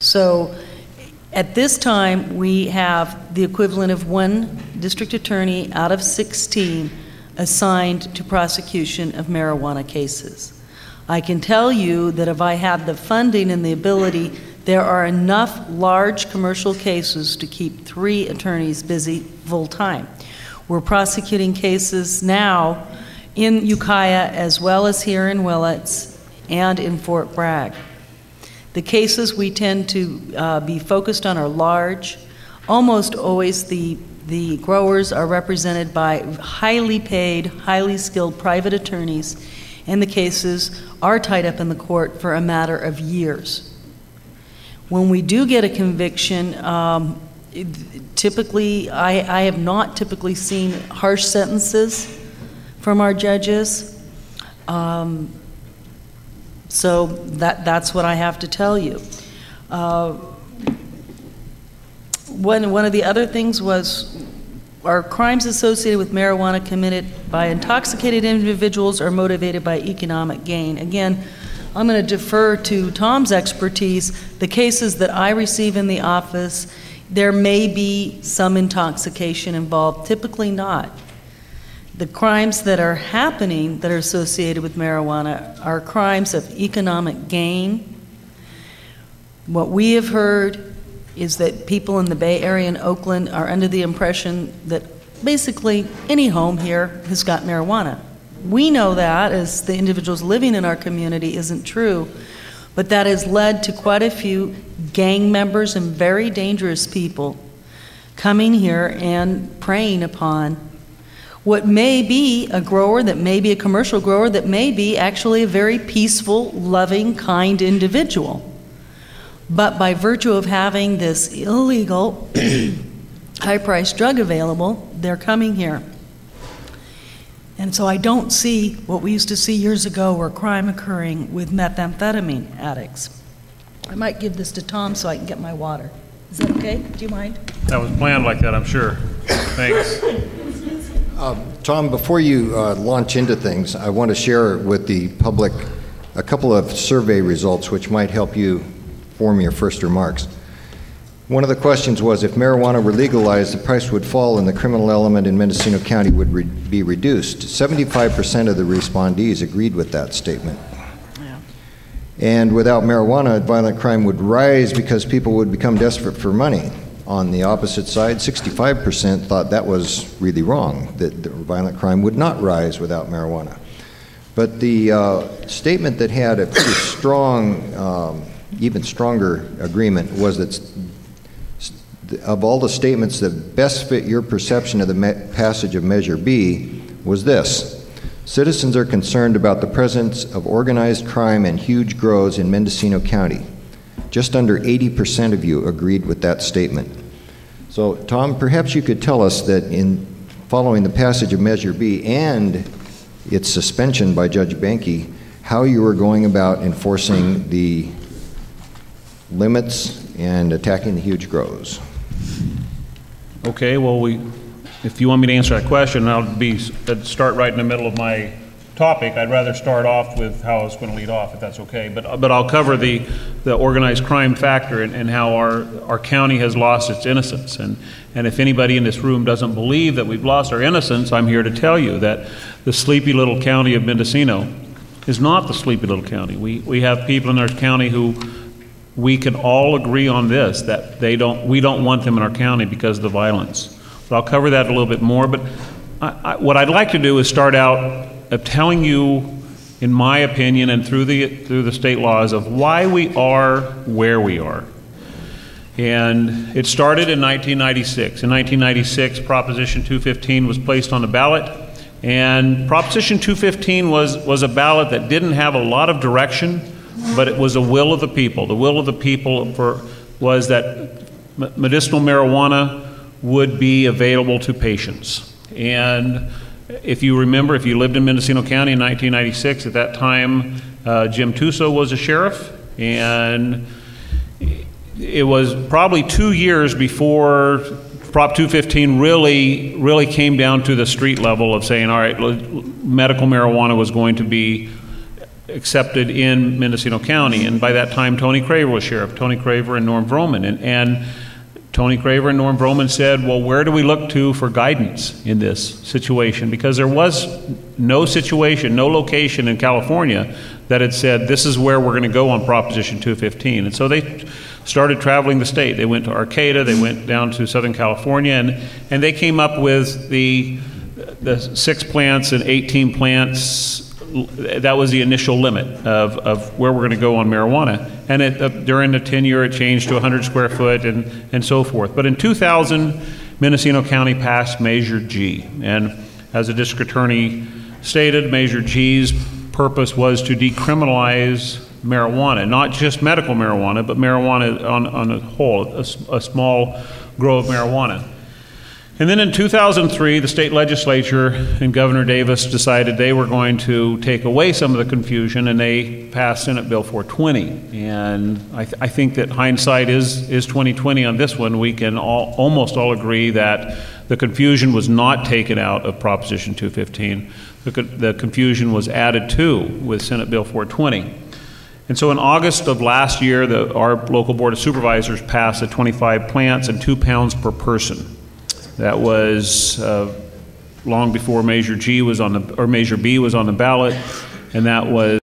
So at this time, we have the equivalent of 1 district attorney out of 16 assigned to prosecution of marijuana cases. I can tell you that if I had the funding and the ability, there are enough large commercial cases to keep 3 attorneys busy full-time. We're prosecuting cases now in Ukiah as well as here in Willits and in Fort Bragg. The cases we tend to be focused on are large. Almost always the growers are represented by highly paid, highly skilled private attorneys, and the cases are tied up in the court for a matter of years. When we do get a conviction, typically, I have not typically seen harsh sentences from our judges. So that's what I have to tell you. One of the other things was, are crimes associated with marijuana committed by intoxicated individuals or motivated by economic gain? Again, I'm going to defer to Tom's expertise. The cases that I receive in the office, there may be some intoxication involved, typically not. The crimes that are happening that are associated with marijuana are crimes of economic gain. What we have heard is that people in the Bay Area and Oakland are under the impression that basically any home here has got marijuana. We know that, as the individuals living in our community, isn't true, but that has led to quite a few gang members and very dangerous people coming here and preying upon what may be a grower, that may be a commercial grower, that may be actually a very peaceful, loving, kind individual. But by virtue of having this illegal, high-priced drug available, they're coming here. And so I don't see what we used to see years ago, where crime occurring with methamphetamine addicts. I might give this to Tom so I can get my water. Is that okay? Do you mind? That was planned like that, I'm sure. Thanks. Tom, before you launch into things, I want to share with the public a couple of survey results which might help you form your first remarks. One of the questions was, if marijuana were legalized, the price would fall and the criminal element in Mendocino County would be reduced. 75% of the respondees agreed with that statement. Yeah. And without marijuana, violent crime would rise because people would become desperate for money. On the opposite side, 65% thought that was really wrong, that violent crime would not rise without marijuana. But the statement that had a pretty strong, even stronger agreement was that of all the statements that best fit your perception of the passage of Measure B was this: citizens are concerned about the presence of organized crime and huge grows in Mendocino County. Just under 80% of you agreed with that statement. So, Tom, perhaps you could tell us that in following the passage of Measure B and its suspension by Judge Banke, how you were going about enforcing the limits and attacking the huge grows. Okay, well, if you want me to answer that question, I'd start right in the middle of my topic. I'd rather start off with how I was going to lead off, if that's okay. But I'll cover the organized crime factor and how our county has lost its innocence. And if anybody in this room doesn't believe that we've lost our innocence, I'm here to tell you that the sleepy little county of Mendocino is not the sleepy little county. We have people in our county who we can all agree on this, that we don't want them in our county because of the violence. So I'll cover that a little bit more. But what I'd like to do is start out of telling you, in my opinion, and through the state laws, of why we are where we are. And it started in 1996. In 1996, Proposition 215 was placed on the ballot, and Proposition 215 was a ballot that didn't have a lot of direction, but it was a will of the people. The will of the people was that medicinal marijuana would be available to patients. And if you remember, if you lived in Mendocino County in 1996, at that time, Jim Tuso was a sheriff, and it was probably 2 years before Prop 215 really came down to the street level of saying, all right, medical marijuana was going to be accepted in Mendocino County. And by that time, Tony Craver was sheriff, Tony Craver and Norm Vroman. And Tony Craver and Norm Vroman said, well, where do we look to for guidance in this situation? Because there was no situation, no location in California that had said, this is where we're going to go on Proposition 215. And so they started traveling the state. They went to Arcata, they went down to Southern California, and they came up with the 6 plants and 18 plants. That was the initial limit of where we're going to go on marijuana. And during the 10-year, it changed to 100 square foot and so forth. But in 2000, Mendocino County passed Measure G. And as the district attorney stated, Measure G's purpose was to decriminalize marijuana, not just medical marijuana, but marijuana on a whole, a small grow of marijuana. And then in 2003, the state legislature and Governor Davis decided they were going to take away some of the confusion, and they passed Senate Bill 420. And I think that hindsight is 2020 on this one. We can almost all agree that the confusion was not taken out of Proposition 215. The confusion was added to with Senate Bill 420. And so in August of last year, our local Board of Supervisors passed the 25 plants and 2 pounds per person. That was long before Measure G was on the, or Measure B was on the ballot, and that was